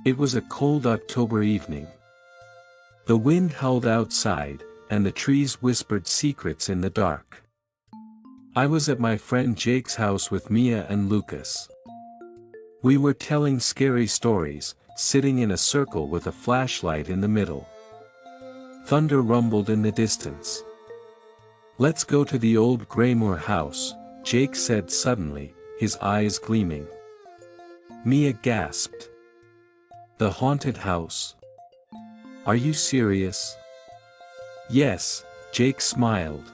It was a cold October evening. The wind howled outside, and the trees whispered secrets in the dark. I was at my friend Jake's house with Mia and Lucas. We were telling scary stories, sitting in a circle with a flashlight in the middle. Thunder rumbled in the distance. "Let's go to the old Graymore house," Jake said suddenly, his eyes gleaming. Mia gasped. "The haunted house? Are you serious?" "Yes," Jake smiled.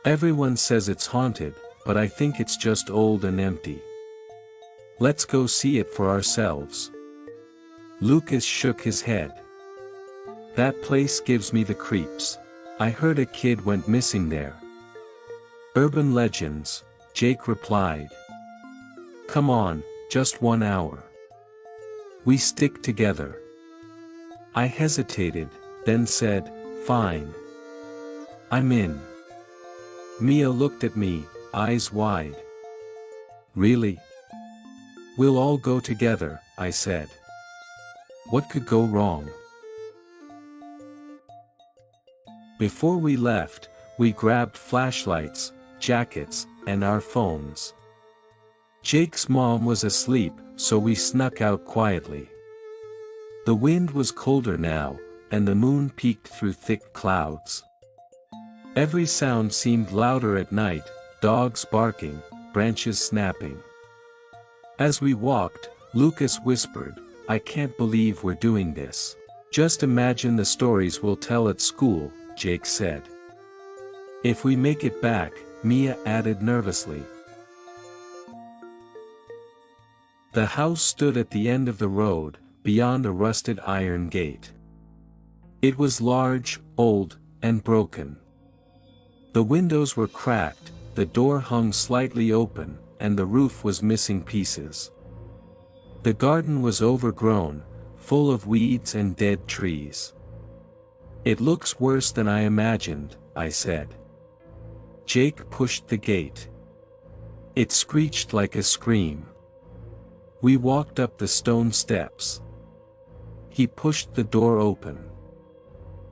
"Everyone says it's haunted, but I think it's just old and empty. Let's go see it for ourselves." Lucas shook his head. "That place gives me the creeps. I heard a kid went missing there." "Urban legends," Jake replied. "Come on, just 1 hour. We stick together." I hesitated, then said, "Fine. I'm in." Mia looked at me, eyes wide. "Really?" "We'll all go together," I said. What could go wrong? Before we left, we grabbed flashlights, jackets, and our phones. Jake's mom was asleep, so we snuck out quietly. The wind was colder now, and the moon peeked through thick clouds. Every sound seemed louder at night, dogs barking, branches snapping. As we walked, Lucas whispered, "I can't believe we're doing this. Just imagine the stories we'll tell at school," Jake said. "If we make it back," Mia added nervously. The house stood at the end of the road, beyond a rusted iron gate. It was large, old, and broken. The windows were cracked, the door hung slightly open, and the roof was missing pieces. The garden was overgrown, full of weeds and dead trees. "It looks worse than I imagined," I said. Jake pushed the gate. It screeched like a scream. We walked up the stone steps. He pushed the door open.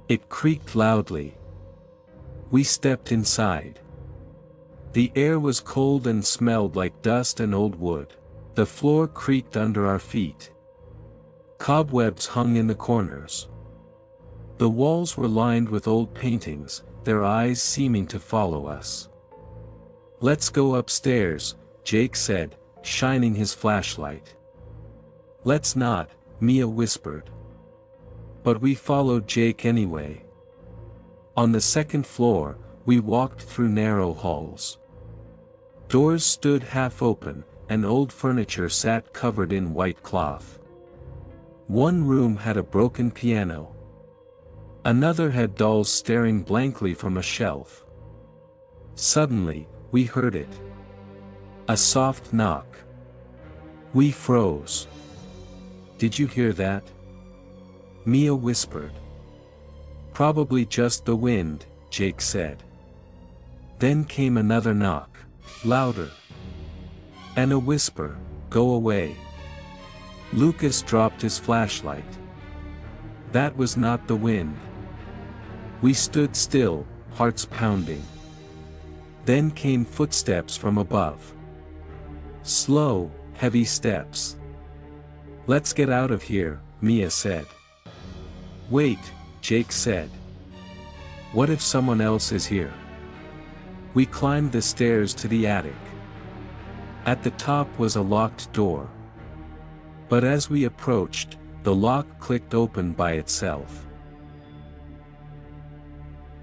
It creaked loudly. We stepped inside. The air was cold and smelled like dust and old wood. The floor creaked under our feet. Cobwebs hung in the corners. The walls were lined with old paintings, their eyes seeming to follow us. "Let's go upstairs," Jake said, shining his flashlight. "Let's not," Mia whispered. But we followed Jake anyway. On the second floor, we walked through narrow halls. Doors stood half open, and old furniture sat covered in white cloth. One room had a broken piano. Another had dolls staring blankly from a shelf. Suddenly, we heard it. A soft knock. We froze. "Did you hear that?" Mia whispered. "Probably just the wind," Jake said. Then came another knock. Louder. And a whisper, "Go away." Lucas dropped his flashlight. That was not the wind. We stood still, hearts pounding. Then came footsteps from above. Slow, heavy steps. "Let's get out of here," Mia said. "Wait," Jake said. "What if someone else is here?" We climbed the stairs to the attic. At the top was a locked door. But as we approached, the lock clicked open by itself.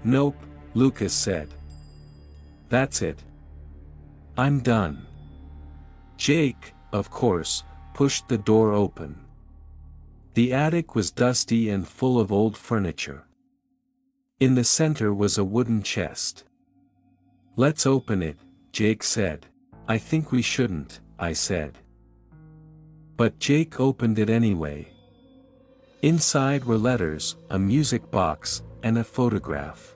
"Nope," Lucas said. "That's it. I'm done." Jake, of course, pushed the door open. The attic was dusty and full of old furniture. In the center was a wooden chest. "Let's open it," Jake said. "I think we shouldn't," I said. But Jake opened it anyway. Inside were letters, a music box, and a photograph.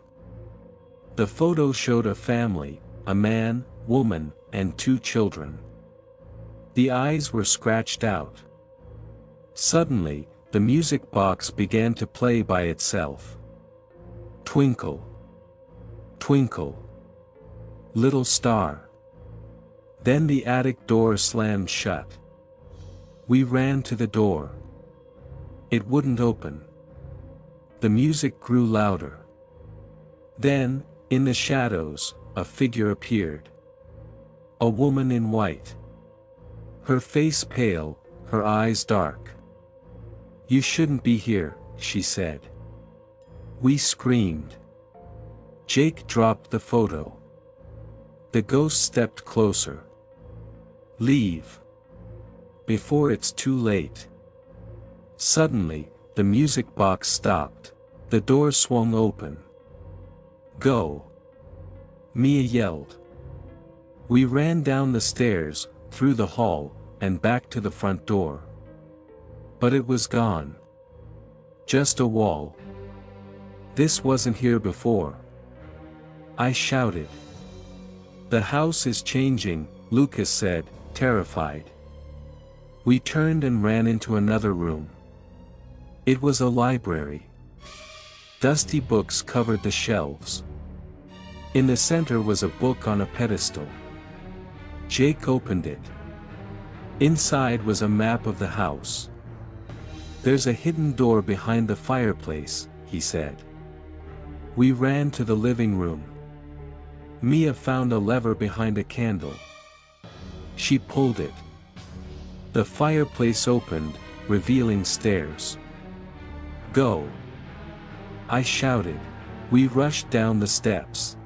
The photo showed a family, a man, woman, and 2 children. The eyes were scratched out. Suddenly, the music box began to play by itself. Twinkle, twinkle, little star. Then the attic door slammed shut. We ran to the door. It wouldn't open. The music grew louder. Then, in the shadows, a figure appeared. A woman in white. Her face pale, her eyes dark. "You shouldn't be here," she said. We screamed. Jake dropped the photo. The ghost stepped closer. "Leave. Before it's too late." Suddenly, the music box stopped. The door swung open. "Go!" Mia yelled. We ran down the stairs, through the hall, and back to the front door. But it was gone. Just a wall. "This wasn't here before," I shouted. "The house is changing," Lucas said, terrified. We turned and ran into another room. It was a library. Dusty books covered the shelves. In the center was a book on a pedestal. Jake opened it. Inside was a map of the house. "There's a hidden door behind the fireplace," he said. We ran to the living room. Mia found a lever behind a candle. She pulled it. The fireplace opened, revealing stairs. "Go!" I shouted. We rushed down the steps.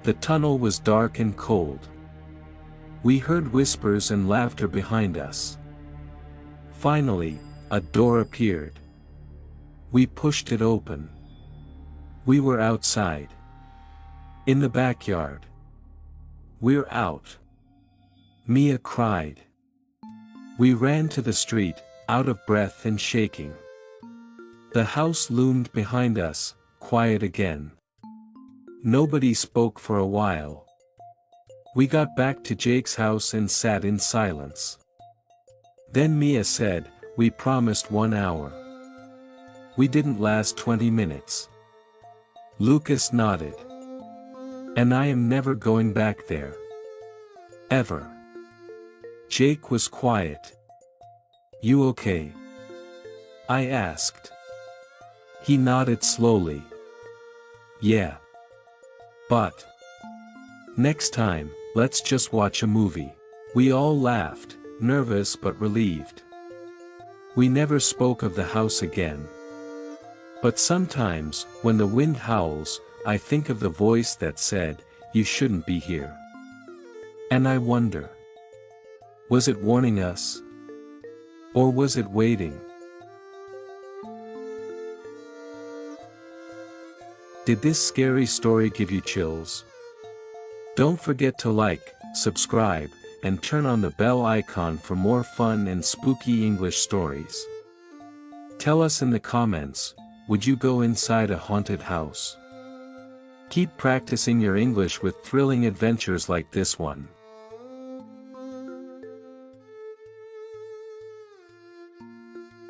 The tunnel was dark and cold. We heard whispers and laughter behind us. Finally, a door appeared. We pushed it open. We were outside. In the backyard. "We're out!" Mia cried. We ran to the street, out of breath and shaking. The house loomed behind us, quiet again. Nobody spoke for a while. We got back to Jake's house and sat in silence. Then Mia said, "We promised 1 hour." We didn't last 20 minutes. Lucas nodded. "And I am never going back there. Ever." Jake was quiet. "You okay?" I asked. He nodded slowly. "Yeah. But next time, let's just watch a movie." We all laughed, nervous but relieved. We never spoke of the house again. But sometimes, when the wind howls, I think of the voice that said, "You shouldn't be here." And I wonder, was it warning us? Or was it waiting? Did this scary story give you chills? Don't forget to like, subscribe, and turn on the bell icon for more fun and spooky English stories. Tell us in the comments, would you go inside a haunted house? Keep practicing your English with thrilling adventures like this one.